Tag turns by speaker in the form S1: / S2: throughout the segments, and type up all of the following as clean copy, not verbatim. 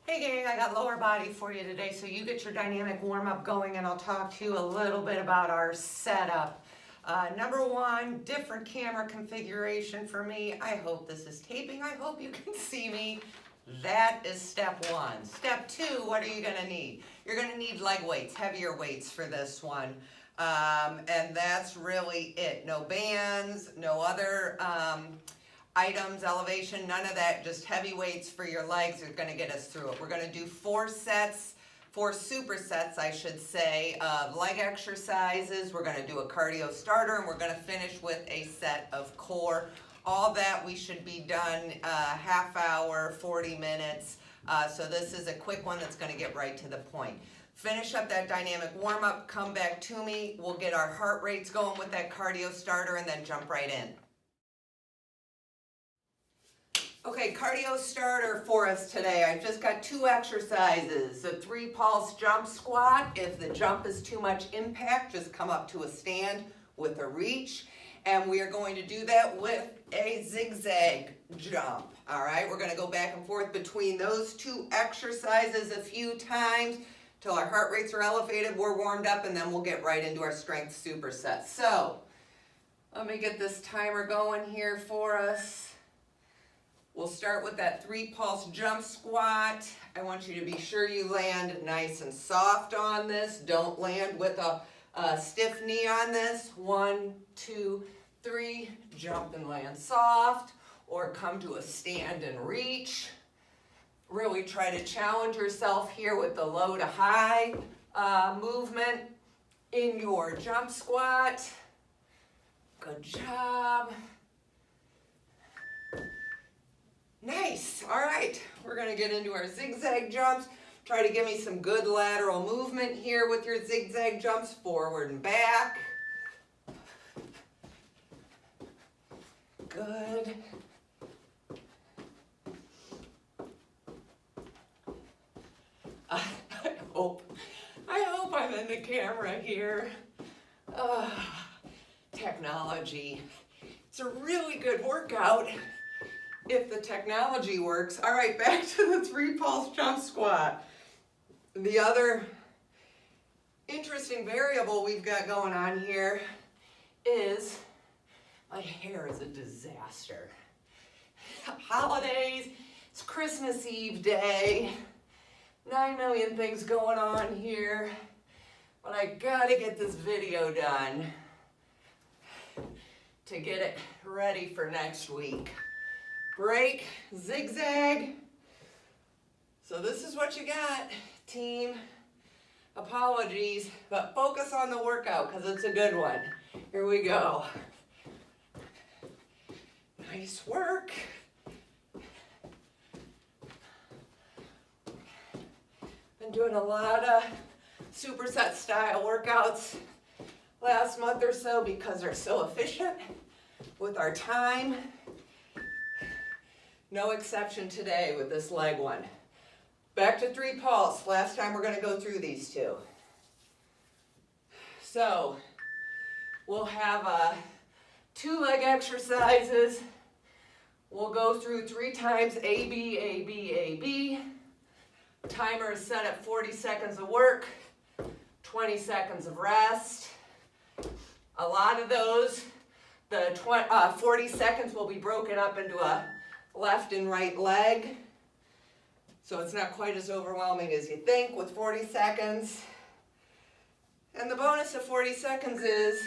S1: Hey gang, I got lower body for you today, so you get your dynamic warm-up going and I'll talk to you a little bit about our setup. Number one, different camera configuration for me. I hope this is taping. I hope you can see me. That is step one. Step two, what are you gonna need? You're gonna need leg weights, heavier weights for this one. And that's really it. No bands, no other items, elevation, none of that, just heavy weights for your legs are gonna get us through it. We're gonna do four supersets, I should say, of leg exercises. We're gonna do a cardio starter and we're gonna finish with a set of core. All that we should be done half hour, 40 minutes. So this is a quick one that's gonna get right to the point. Finish up that dynamic warm up, come back to me. We'll get our heart rates going with that cardio starter and then jump right in. Okay, cardio starter for us today. I've just got two exercises. A 3-pulse jump squat. If the jump is too much impact, just come up to a stand with a reach. And we are going to do that with a zigzag jump. All right, we're gonna go back and forth between those two exercises a few times till our heart rates are elevated, we're warmed up, and then we'll get right into our strength supersets. So, let me get this timer going here for us. We'll start with that 3-pulse jump squat. I want you to be sure you land nice and soft on this. Don't land with a stiff knee on this. 1, 2, 3, jump and land soft, or come to a stand and reach. Really try to challenge yourself here with the low to high movement in your jump squat. Good job. Nice. All right, we're gonna get into our zigzag jumps. Try to give me some good lateral movement here with your zigzag jumps, forward and back. Good. I hope I'm in the camera here. Technology. It's a really good workout if the technology works. All right, back to the 3-pulse jump squat. The other interesting variable we've got going on here is my hair is a disaster. Holidays, it's Christmas Eve day, 9 million things going on here, but I gotta get this video done to get it ready for next week. Break, zigzag. So this is what you got, team. Apologies, but focus on the workout because it's a good one. Here we go. Nice work. Been doing a lot of superset style workouts last month or so because they're so efficient with our time. No exception today with this leg one. Back to 3-pulse. Last time we're going to go through these two. So we'll have 2 leg exercises. We'll go through 3 times A, B, A, B, A, B. Timer is set at 40 seconds of work, 20 seconds of rest. A lot of those, the 40 seconds will be broken up into a left and right leg. So it's not quite as overwhelming as you think with 40 seconds. And the bonus of 40 seconds is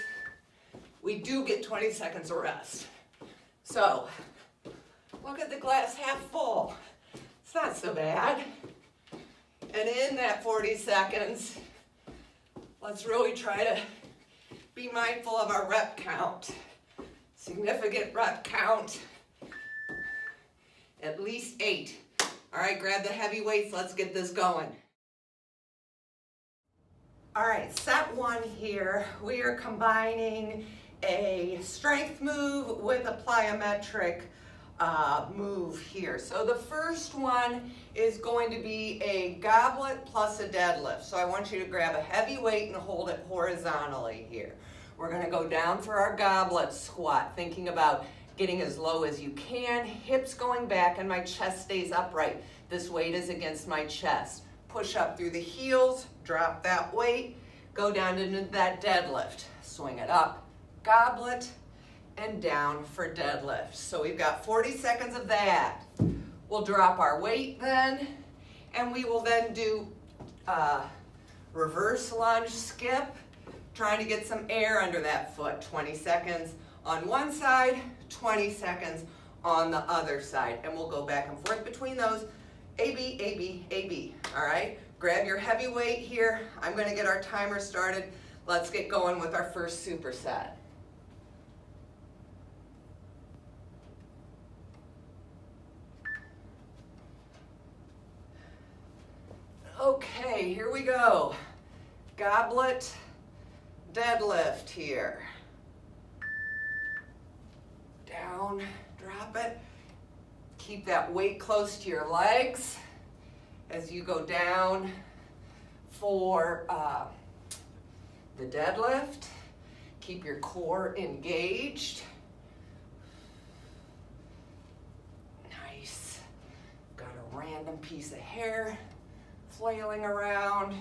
S1: we do get 20 seconds of rest. So look at the glass half full. It's not so bad. And in that 40 seconds, let's really try to be mindful of our rep count. Significant rep count. At least 8. All right, grab the heavy weights. Let's get this going. All right, set 1 here. We are combining a strength move with a plyometric move here. So the first one is going to be a goblet plus a deadlift. So I want you to grab a heavy weight and hold it horizontally here. We're going to go down for our goblet squat, thinking about getting as low as you can, hips going back and my chest stays upright. This weight is against my chest. Push up through the heels, drop that weight, go down into that deadlift. Swing it up, goblet, and down for deadlift. So we've got 40 seconds of that. We'll drop our weight then, and we will then do reverse lunge skip, trying to get some air under that foot. 20 seconds on one side, 20 seconds on the other side. And we'll go back and forth between those. A, B, A, B, A, B. All right? Grab your heavy weight here. I'm going to get our timer started. Let's get going with our first superset. Okay, here we go. Goblet deadlift here. Down, drop it. Keep that weight close to your legs as you go down for the deadlift. Keep your core engaged. Nice. Got a random piece of hair flailing around.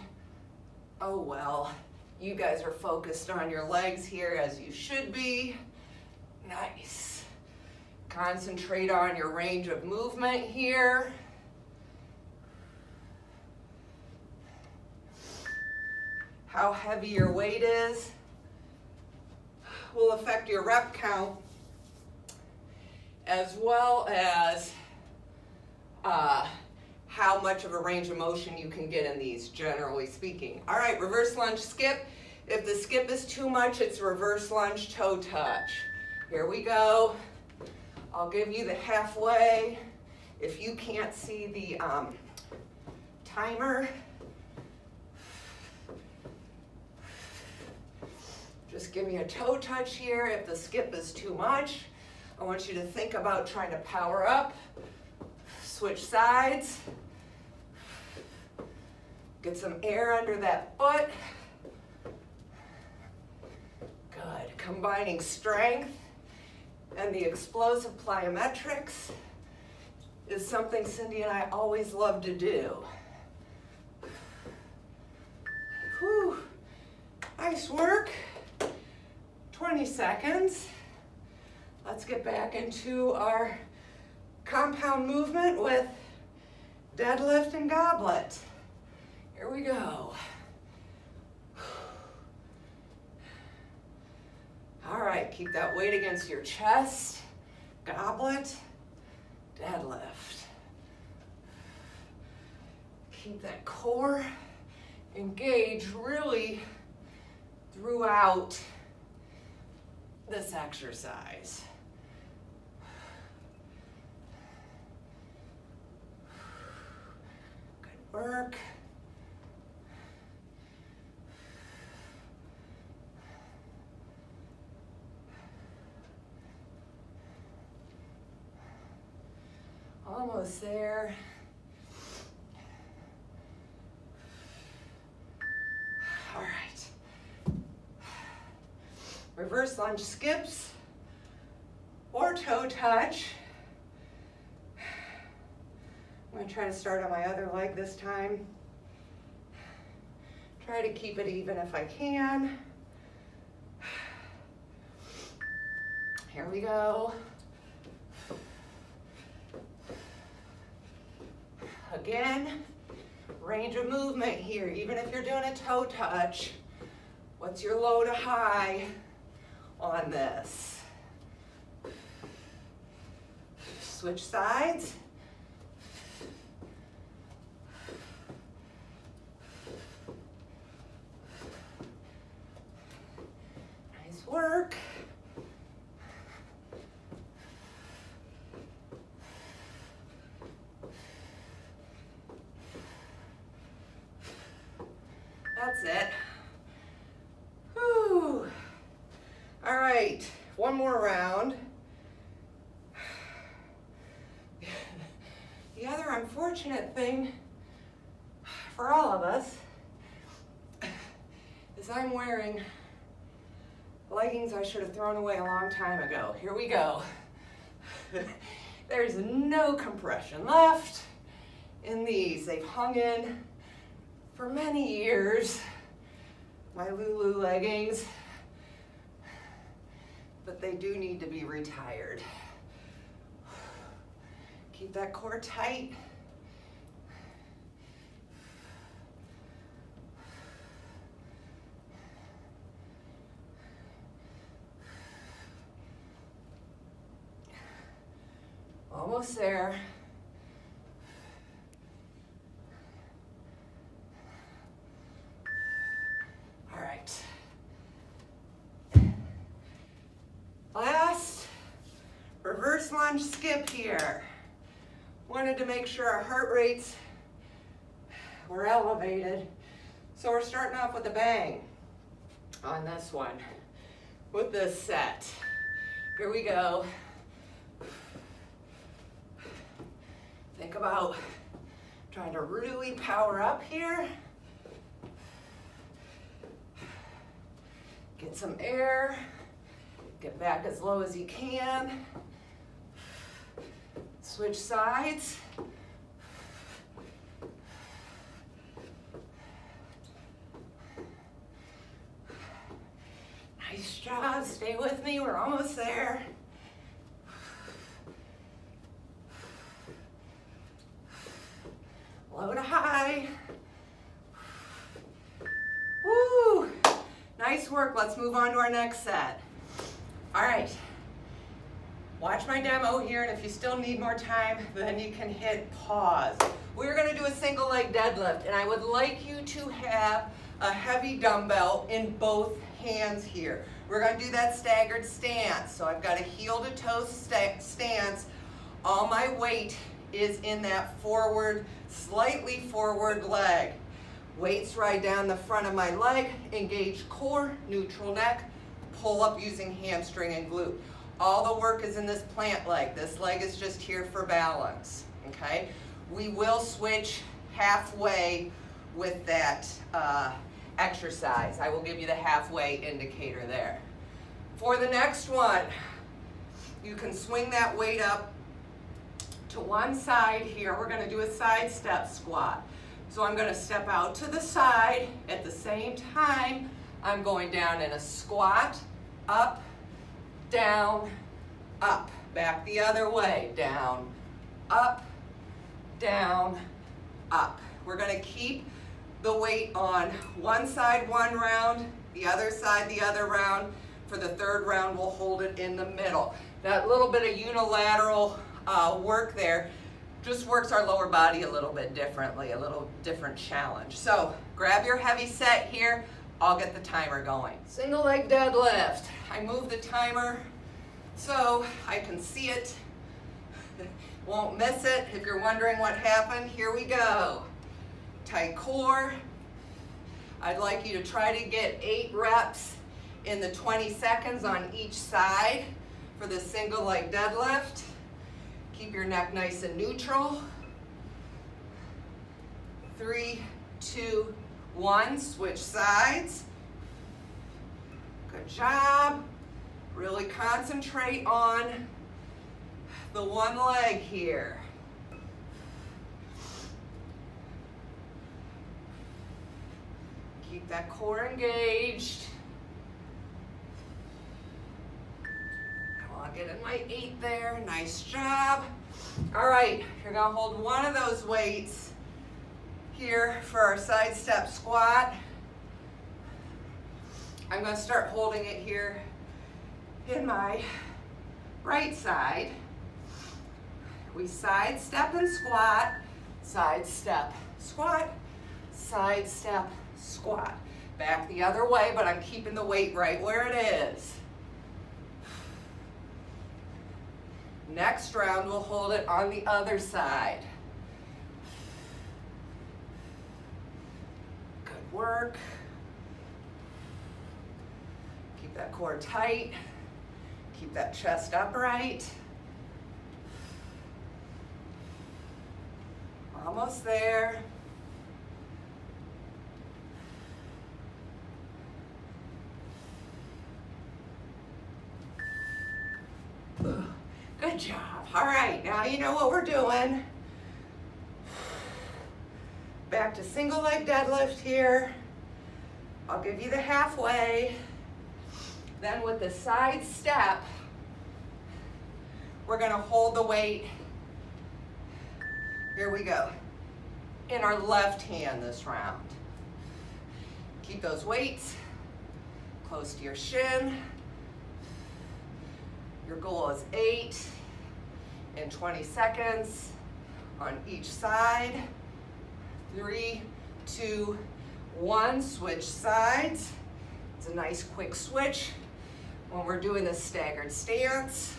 S1: Oh well, you guys are focused on your legs here as you should be. Nice. Concentrate on your range of movement here. How heavy your weight is will affect your rep count, as well as how much of a range of motion you can get in these, generally speaking. All right, reverse lunge skip. If the skip is too much, it's reverse lunge toe touch. Here we go. I'll give you the halfway. If you can't see the timer, just give me a toe touch here. If the skip is too much, I want you to think about trying to power up. Switch sides. Get some air under that foot. Good. Combining strength and the explosive plyometrics is something Cindy and I always love to do. Whew. Nice work. 20 seconds. Let's get back into our compound movement with deadlift and goblet. Here we go. All right, keep that weight against your chest. Goblet, deadlift. Keep that core engaged really throughout this exercise. Good work. Almost there. All right. Reverse lunge skips or toe touch. I'm going to try to start on my other leg this time. Try to keep it even if I can. Here we go. Again, range of movement here. Even if you're doing a toe touch, what's your low to high on this? Switch sides. Nice work. That's it. Whew. All right, one more round. The other unfortunate thing for all of us is I'm wearing leggings I should have thrown away a long time ago. Here we go. There's no compression left in these. They've hung in for many years, my Lulu leggings, but they do need to be retired. Keep that core tight. Almost there. All right. Last reverse lunge skip here. Wanted to make sure our heart rates were elevated. So we're starting off with a bang on this one with this set. Here we go. Think about trying to really power up here. Get some air. Get back as low as you can. Switch sides. Nice job. Stay with me. We're almost there. Low to high. Woo! Nice work. Let's move on to our next set. All right. Watch my demo here, and if you still need more time, then you can hit pause. We're going to do a single leg deadlift, and I would like you to have a heavy dumbbell in both hands here. We're going to do that staggered stance. So I've got a heel to toe stance. All my weight is in that forward, slightly forward leg. Weights right down the front of my leg, engage core, neutral neck, pull up using hamstring and glute. All the work is in this plant leg. This leg is just here for balance, okay? We will switch halfway with that exercise. I will give you the halfway indicator there. For the next one, you can swing that weight up to one side here. We're gonna do a side step squat. So I'm gonna step out to the side. At the same time, I'm going down in a squat, up, down, up. Back the other way, down, up, down, up. We're gonna keep the weight on one side one round, the other side the other round. For the third round, we'll hold it in the middle. That little bit of unilateral work there just works our lower body a little bit differently, a little different challenge. So grab your heavy set here. I'll get the timer going. Single leg deadlift. I move the timer so I can see it. Won't miss it. If you're wondering what happened, here we go. Tight core. I'd like you to try to get 8 reps in the 20 seconds on each side for the single leg deadlift. Keep your neck nice and neutral. 3, 2, 1, switch sides. Good job. Really concentrate on the one leg here. Keep that core engaged. Come on, get in my 8 there. Nice job. All right, you're gonna hold one of those weights here for our side step squat. I'm gonna start holding it here in my right side. We side step and squat, side step, squat, side step, squat. Back the other way, but I'm keeping the weight right where it is. Next round, we'll hold it on the other side. Good work. Keep that core tight. Keep that chest upright. Almost there. Good job. up. All right, now you know what we're doing. Back to single leg deadlift here. I'll give you the halfway. Then with the side step, we're gonna hold the weight. Here we go. In our left hand this round. Keep those weights close to your shin. Your goal is 8 in 20 seconds on each side. 3, 2, 1, switch sides. It's a nice quick switch when we're doing this staggered stance.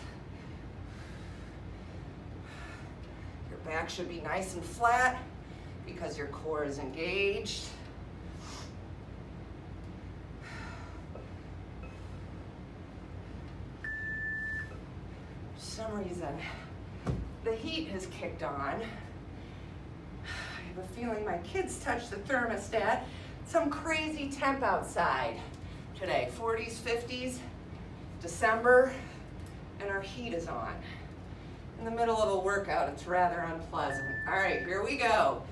S1: Your back should be nice and flat because your core is engaged. For some reason, the heat has kicked on. I have a feeling my kids touched the thermostat. Some crazy temp outside today, 40s, 50s, December, and our heat is on. In the middle of a workout, it's rather unpleasant. All right, here we go.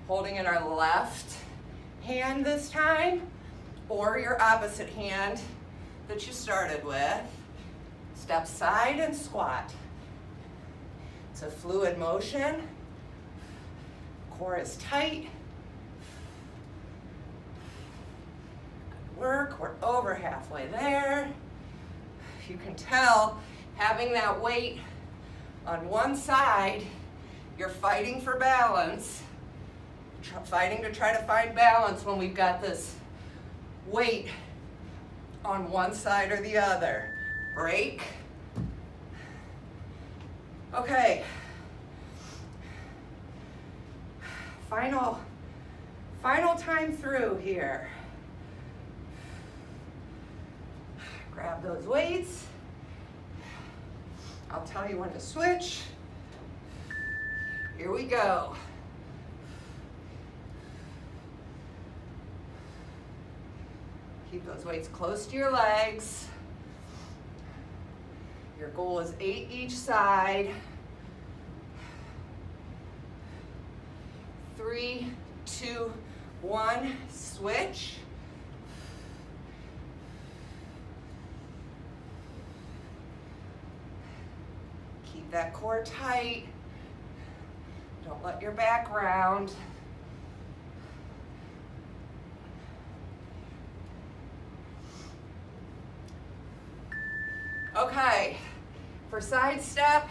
S1: Holding in our left hand this time, or your opposite hand that you started with. Step side and squat. It's a fluid motion. Core is tight. Good work, we're over halfway there. You can tell having that weight on one side, you're fighting for balance, fighting to try to find balance when we've got this weight on one side or the other. Break. Okay. Final time through here. Grab those weights. I'll tell you when to switch. Here we go. Keep those weights close to your legs. Your goal is 8 each side. 3, 2, 1, switch. Keep that core tight. Don't let your back round. Okay, for side step,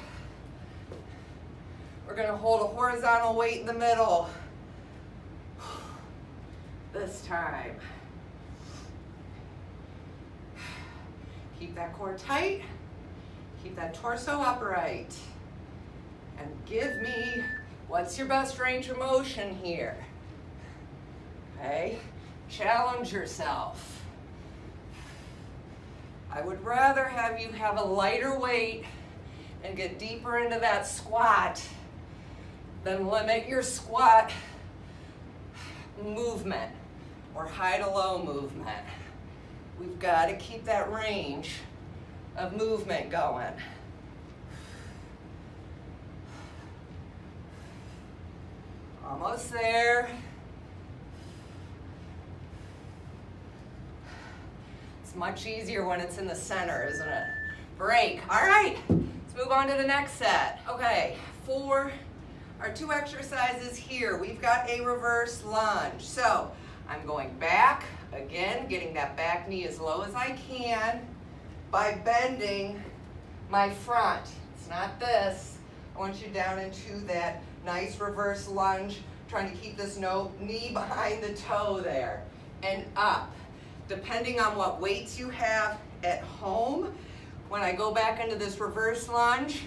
S1: we're gonna hold a horizontal weight in the middle. This time. Keep that core tight. Keep that torso upright. And give me, what's your best range of motion here? Okay, challenge yourself. I would rather have you have a lighter weight and get deeper into that squat than limit your squat movement or high to low movement. We've got to keep that range of movement going. Almost there. It's much easier when it's in the center, isn't it? Break. All right, let's move on to the next set. Okay, for our 2 exercises here, we've got a reverse lunge. So I'm going back, again, getting that back knee as low as I can by bending my front. It's not this. I want you down into that nice reverse lunge, trying to keep this knee behind the toe there, and up. Depending on what weights you have at home, when I go back into this reverse lunge,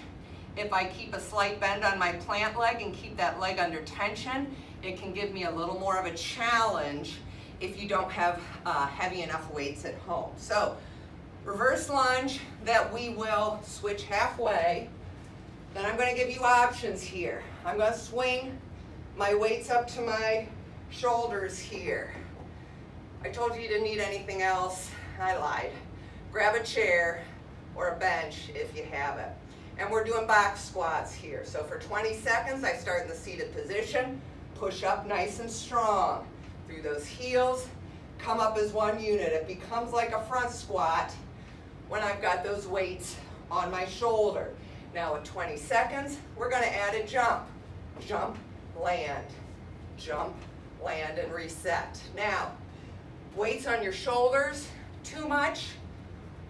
S1: if I keep a slight bend on my plant leg and keep that leg under tension, it can give me a little more of a challenge if you don't have heavy enough weights at home. So, reverse lunge that we will switch halfway. Then I'm going to give you options here. I'm going to swing my weights up to my shoulders here. I told you didn't need anything else. I lied. Grab a chair or a bench if you have it. And we're doing box squats here. So for 20 seconds, I start in the seated position, push up nice and strong through those heels, come up as one unit. It becomes like a front squat when I've got those weights on my shoulder. Now at 20 seconds, we're gonna add a jump. Jump, land, and reset. Now, weights on your shoulders, too much,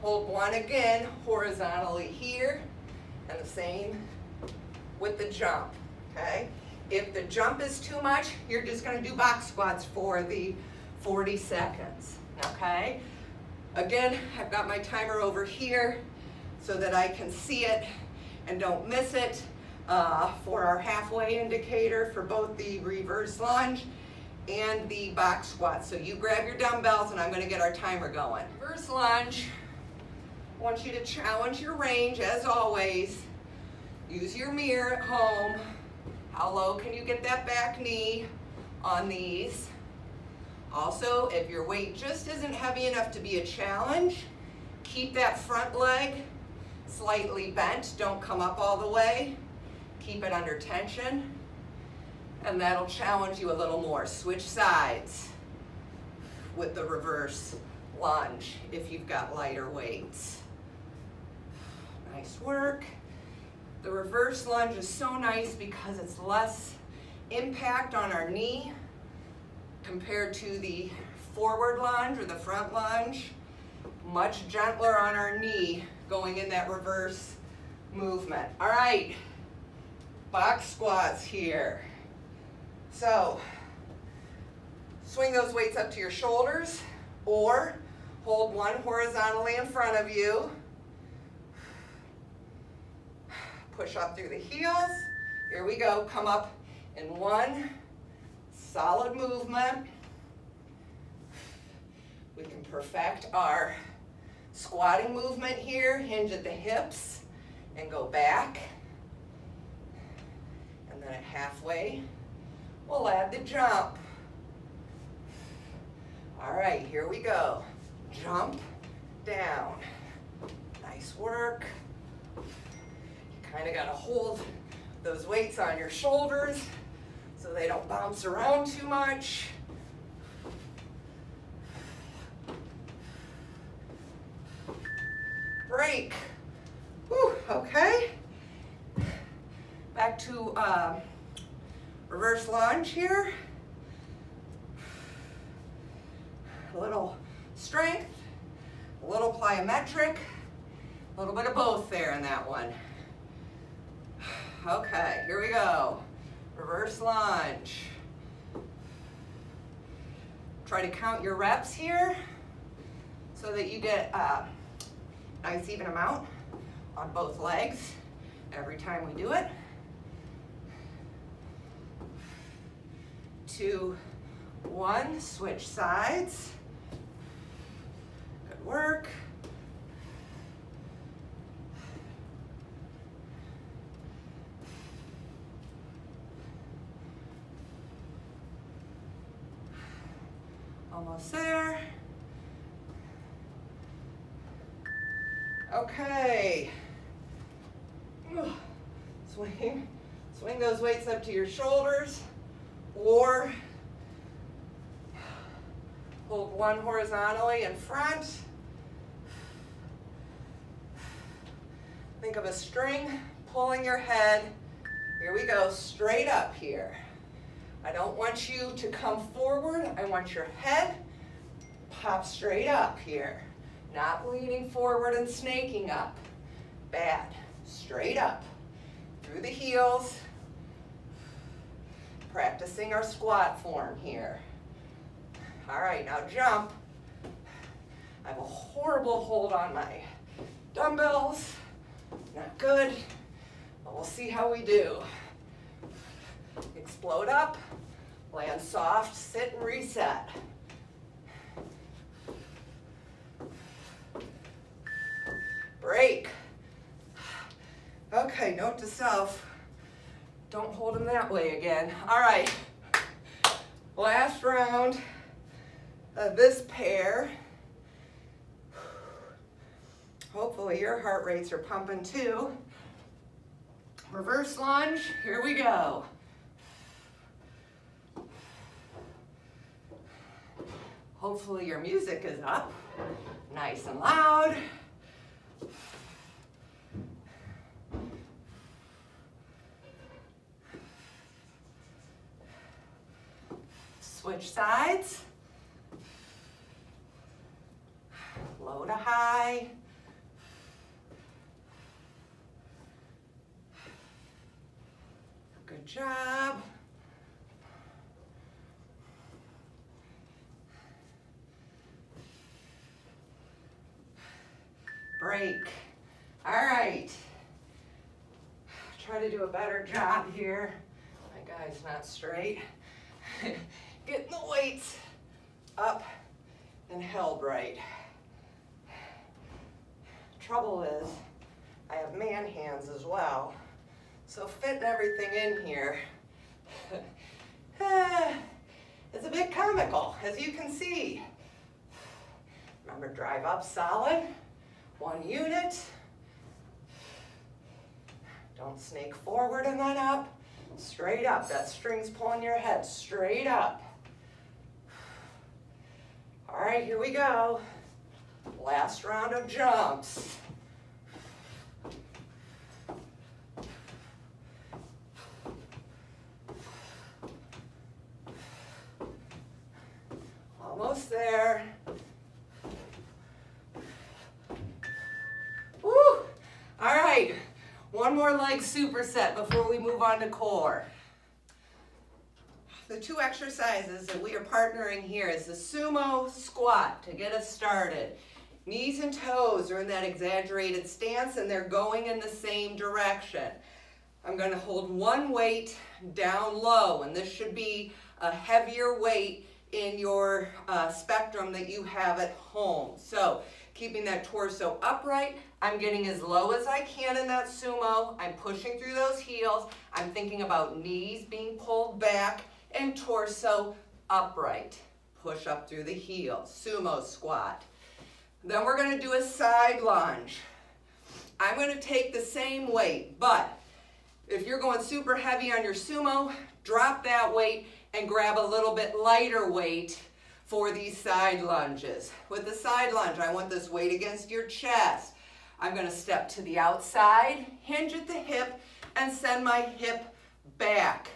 S1: hold one again horizontally here, and the same with the jump, okay? If the jump is too much, you're just gonna do box squats for the 40 seconds, okay? Again, I've got my timer over here so that I can see it and don't miss it for our halfway indicator for both the reverse lunge and the box squat. So you grab your dumbbells and I'm gonna get our timer going. Reverse lunge, I want you to challenge your range as always. Use your mirror at home. How low can you get that back knee on these? Also, if your weight just isn't heavy enough to be a challenge, keep that front leg slightly bent. Don't come up all the way. Keep it under tension, and that'll challenge you a little more. Switch sides with the reverse lunge if you've got lighter weights. Nice work. The reverse lunge is so nice because it's less impact on our knee compared to the forward lunge or the front lunge. Much gentler on our knee going in that reverse movement. All right, box squats here. So, swing those weights up to your shoulders or hold one horizontally in front of you. Push up through the heels. Here we go. Come up in one solid movement. We can perfect our squatting movement here. Hinge at the hips and go back. And then at halfway, we'll add the jump. All right, here we go. Jump down. Nice work. Kind of got to hold those weights on your shoulders so they don't bounce around too much. Break. Whew, okay. Back to reverse lunge here. A little strength, a little plyometric, a little bit of both there in that one. Okay, here we go. Reverse lunge. Try to count your reps here so that you get a nice even amount on both legs every time we do it. 2, 1, switch sides. Good work. Almost there. Okay. Swing those weights up to your shoulders or hold one horizontally in front. Think of a string pulling your head. Here we go, straight up here. I don't want you to come forward. I want your head pop straight up here. Not leaning forward and snaking up. Bad. Straight up. Through the heels. Practicing our squat form here. All right, now jump. I have a horrible hold on my dumbbells. Not good, but we'll see how we do. Explode up, land soft, sit and reset. Break. Okay, note to self, don't hold them that way again. All right, last round of this pair. Hopefully your heart rates are pumping too. Reverse lunge, here we go. Hopefully your music is up, nice and loud. Switch sides. Low to high. Good job. Break. All right. Try to do a better job here. My guy's not straight. Getting the weights up and held right. Trouble is, I have man hands as well, so fitting everything in here is a bit comical, as you can see. Remember, drive up solid, 1 unit. Don't snake forward and then up, straight up. That string's pulling your head straight up. All right, here we go. Last round of jumps. Almost there. Woo! All right, one more leg superset before we move on to core. The 2 exercises that we are partnering here is the Sumo Squat to get us started. Knees and toes are in that exaggerated stance and they're going in the same direction. I'm going to hold one weight down low, and this should be a heavier weight in your spectrum that you have at home. So keeping that torso upright, I'm getting as low as I can in that sumo. I'm pushing through those heels. I'm thinking about knees being pulled back and torso upright. Push up through the heels, sumo squat. Then we're going to do a side lunge. I'm going to take the same weight, but if you're going super heavy on your sumo, drop that weight and grab a little bit lighter weight for these side lunges. With the side lunge, I want this weight against your chest. I'm going to step to the outside, hinge at the hip, and send my hip back.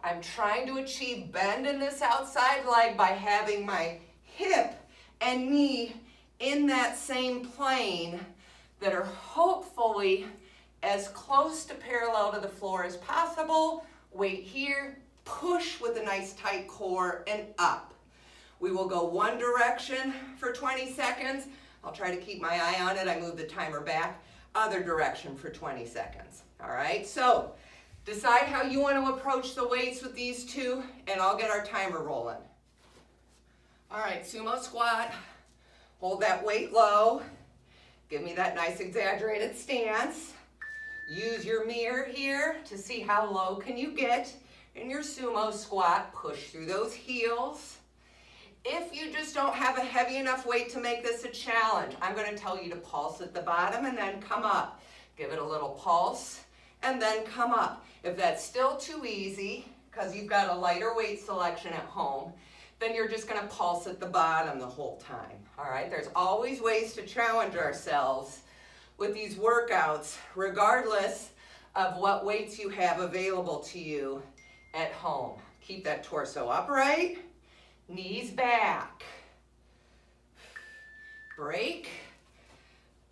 S1: I'm trying to achieve bend in this outside leg by having my hip and knee in that same plane that are hopefully as close to parallel to the floor as possible. Weight here, push with a nice tight core and up. We will go one direction for 20 seconds. I'll try to keep my eye on it. I move the timer back. Other direction for 20 seconds. All right, so decide how you want to approach the weights with these 2, and I'll get our timer rolling. All right, sumo squat. Hold that weight low. Give me that nice exaggerated stance. Use your mirror here to see how low can you get in your sumo squat. Push through those heels. If you just don't have a heavy enough weight to make this a challenge, I'm going to tell you to pulse at the bottom and then come up. Give it a little pulse and then come up. If that's still too easy, because you've got a lighter weight selection at home, then you're just going to pulse at the bottom the whole time. All right, there's always ways to challenge ourselves with these workouts, regardless of what weights you have available to you at home. Keep that torso upright, knees back. Break.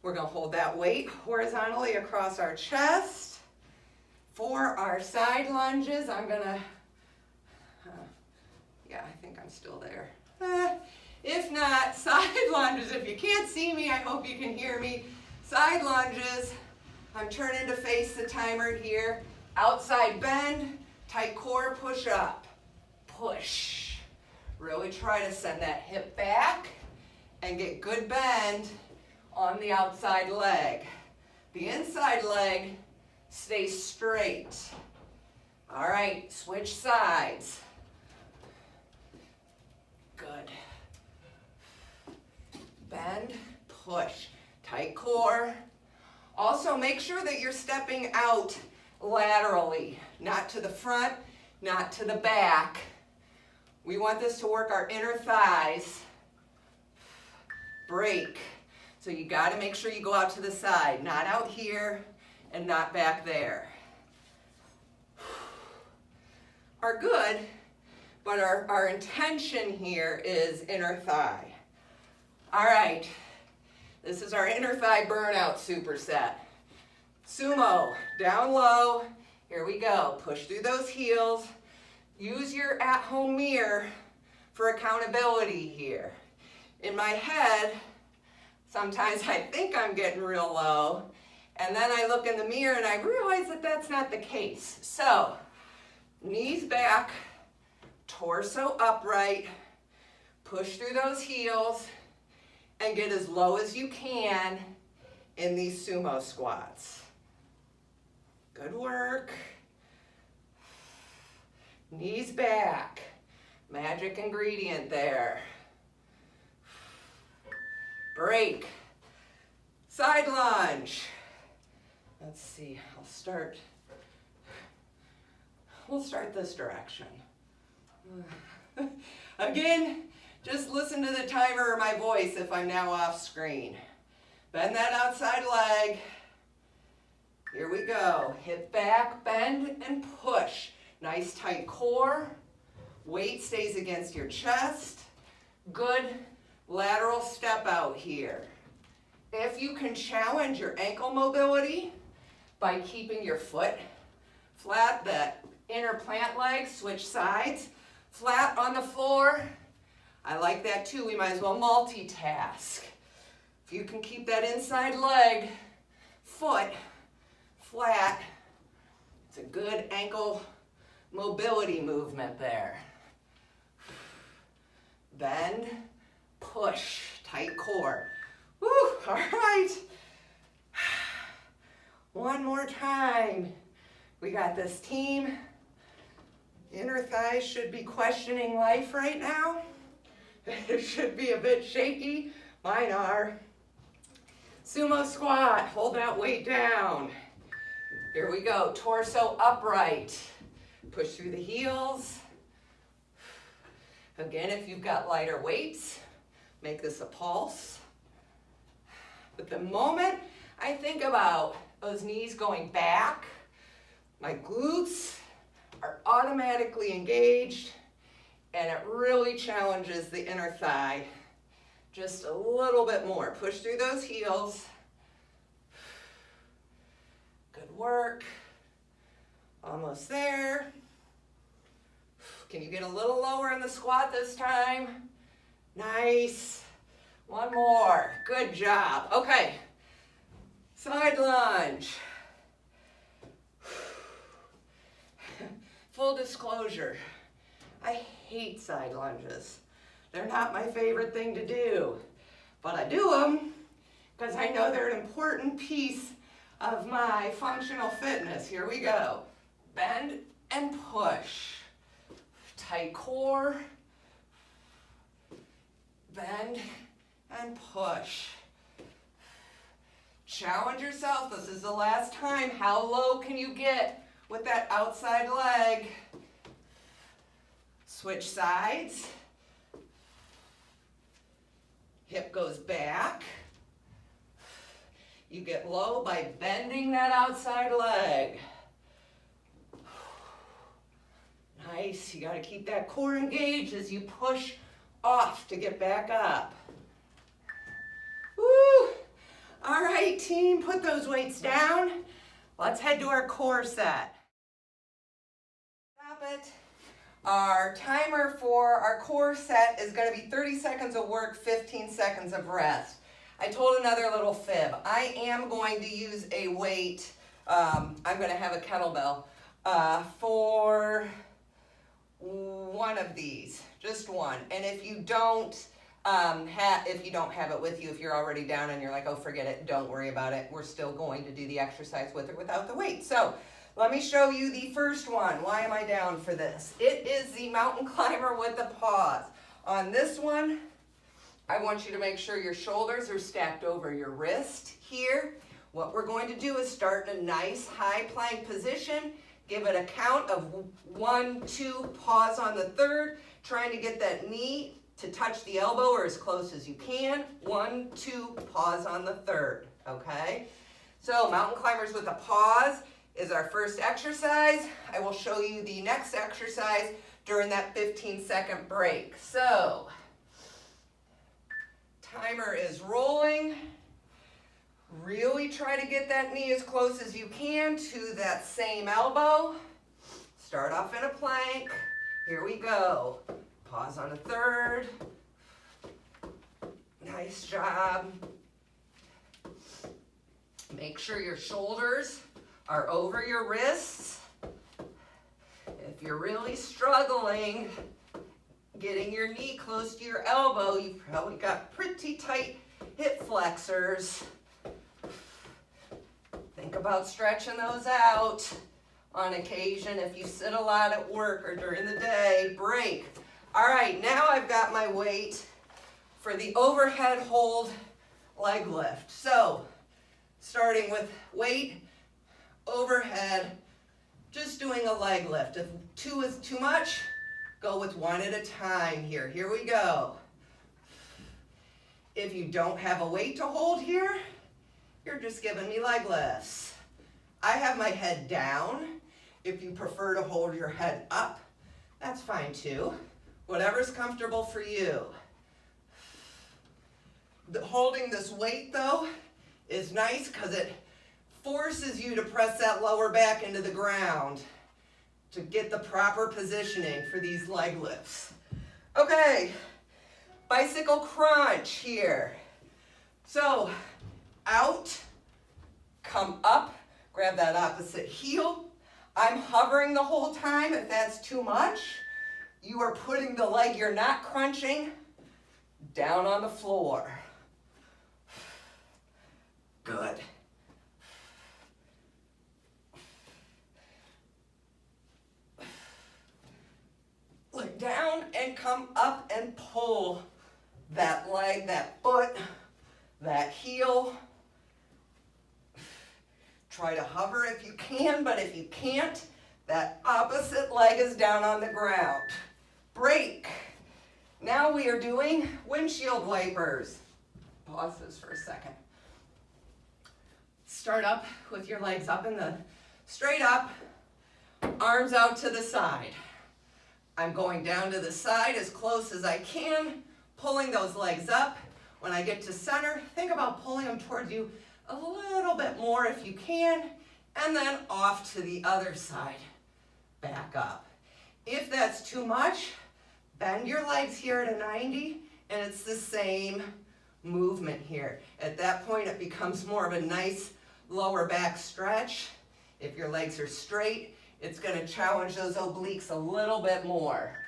S1: We're going to hold that weight horizontally across our chest. For our side lunges, I'm going to, yeah, I think I'm still there. If not, side lunges. If you can't see me, I hope you can hear me. Side lunges. I'm turning to face the timer here. Outside bend, tight core, push up. Push. Really try to send that hip back and get good bend on the outside leg. The inside leg stays straight. All right, switch sides. Good. Bend, push, tight core. Also make sure that you're stepping out laterally, not to the front, not to the back. We want this to work our inner thighs. Break. So you got to make sure you go out to the side, not out here and not back there. Are good, but our intention here is inner thigh. All right, this is our inner thigh burnout superset. Sumo, down low, here we go. Push through those heels. Use your at-home mirror for accountability here. In my head, sometimes I think I'm getting real low, and then I look in the mirror and I realize that that's not the case. So, knees back, torso upright, push through those heels, and get as low as you can in these sumo squats. Good work. Knees back. Magic ingredient there. Break. Side lunge. Let's see, we'll start this direction. Again, just listen to the timer or my voice if I'm now off screen. Bend that outside leg. Here we go. Hip back, bend and push. Nice tight core. Weight stays against your chest. Good lateral step out here. If you can challenge your ankle mobility by keeping your foot flat, that inner plant leg, switch sides, flat on the floor, I like that too. We might as well multitask. If you can keep that inside leg, foot flat, it's a good ankle mobility movement there. Bend, push, tight core. Woo, all right. One more time. We got this, team. Inner thighs should be questioning life right now. It should be a bit shaky. Mine are. Sumo squat, hold that weight down. Here we go, torso upright. Push through the heels. Again, if you've got lighter weights, make this a pulse. But the moment I think about those knees going back, my glutes are automatically engaged, and it really challenges the inner thigh just a little bit more. Push through those heels. Good work. Almost there. Can you get a little lower in the squat this time? Nice. One more. Good job. Okay. Side lunge. Full disclosure, I hate side lunges. They're not my favorite thing to do, but I do them because I know they're an important piece of my functional fitness. Here we go. Bend and push. Tight core. Bend and push. Challenge yourself. This is the last time. How low can you get with that outside leg? Switch sides. Hip goes back. You get low by bending that outside leg. Nice. You got to keep that core engaged as you push off to get back up. Woo! All right, team, put those weights down. Let's head to our core set. Stop it. Our timer for our core set is going to be 30 seconds of work, 15 seconds of rest. I told another little fib. I am going to use a weight. I'm going to have a kettlebell for one of these, just one. And if you don't have it with you, if you're already down and you're like, oh, forget it, don't worry about it. We're still going to do the exercise with or without the weight. So let me show you the first one. Why am I down for this? It is the mountain climber with the pause. On this one, I want you to make sure your shoulders are stacked over your wrist here. What we're going to do is start in a nice high plank position. Give it a count of 1, 2, pause on the third, trying to get that knee to touch the elbow or as close as you can. 1, 2, pause on the third, okay? So mountain climbers with a pause is our first exercise. I will show you the next exercise during that 15-second break. So, timer is rolling. Really try to get that knee as close as you can to that same elbow. Start off in a plank. Here we go. Pause on a third. Nice job. Make sure your shoulders are over your wrists. If you're really struggling getting your knee close to your elbow, you've probably got pretty tight hip flexors. Think about stretching those out on occasion if you sit a lot at work or during the day. Break. All right, now I've got my weight for the overhead hold leg lift. So, starting with weight, overhead, just doing a leg lift. If 2 is too much, go with 1 at a time here. Here we go. If you don't have a weight to hold here, you're just giving me leg lifts. I have my head down. If you prefer to hold your head up, that's fine too. Whatever's comfortable for you. Holding this weight though is nice because it forces you to press that lower back into the ground to get the proper positioning for these leg lifts. Okay, bicycle crunch here. So, out, come up, grab that opposite heel. I'm hovering the whole time. If that's too much, you are putting the leg you're not crunching down on the floor. Good. Look down and come up and pull that leg, that foot, that heel. Try to hover if you can, but if you can't, that opposite leg is down on the ground. Break. Now we are doing windshield wipers. Pause this for a second. Start up with your legs up in the straight up, arms out to the side. I'm going down to the side as close as I can, pulling those legs up. When I get to center, think about pulling them towards you a little bit more if you can, and then off to the other side, back up. If that's too much, bend your legs here at a 90, and it's the same movement here. At that point, it becomes more of a nice lower back stretch. If your legs are straight, it's going to challenge those obliques a little bit more.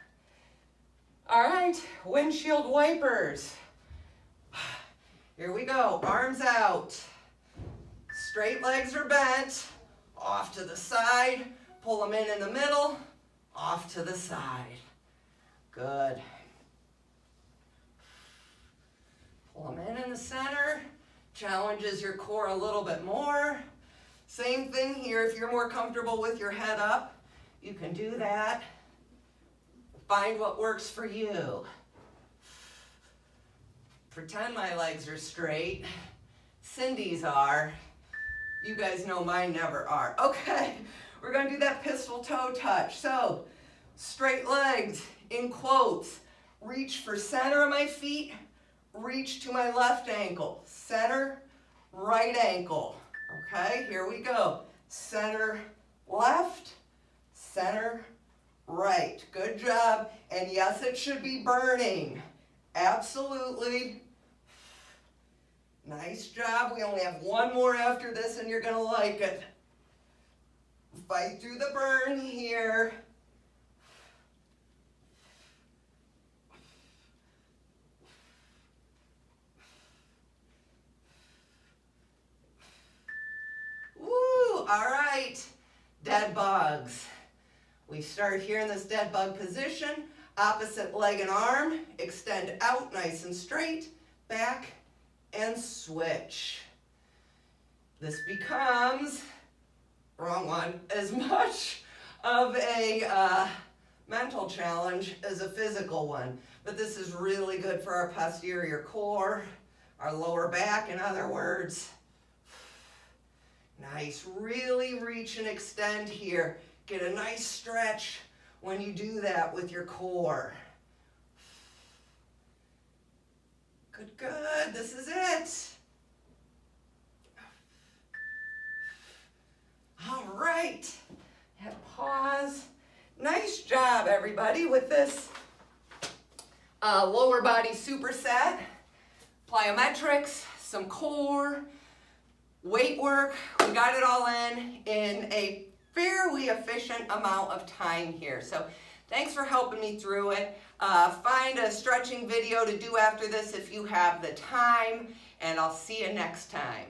S1: All right, windshield wipers. Here we go, arms out. Straight legs are bent, off to the side, pull them in the middle, off to the side. Good. Pull them in the center, challenges your core a little bit more. Same thing here, if you're more comfortable with your head up, you can do that. Find what works for you. Pretend my legs are straight. Cindy's are. You guys know mine never are. Okay, we're gonna do that pistol toe touch. So, straight legs in quotes. Reach for center of my feet, reach to my left ankle. Center, right ankle. Okay, here we go. Center, left, center, right. Good job. And yes, it should be burning. Absolutely. Nice job. We only have one more after this and you're going to like it. Fight through the burn here. Woo! All right. Dead bugs. We start here in this dead bug position. Opposite leg and arm. Extend out nice and straight. Back and switch. this becomes, wrong one, as much of a mental challenge as a physical one. But this is really good for our posterior core, our lower back, in other words. Nice, really reach and extend here. Get a nice stretch when you do that with your core. Good, good, this is it. All right, hit pause. Nice job, everybody, with this lower body superset, plyometrics, some core, weight work. We got it all in a fairly efficient amount of time here. So thanks for helping me through it. Find a stretching video to do after this if you have the time, and I'll see you next time.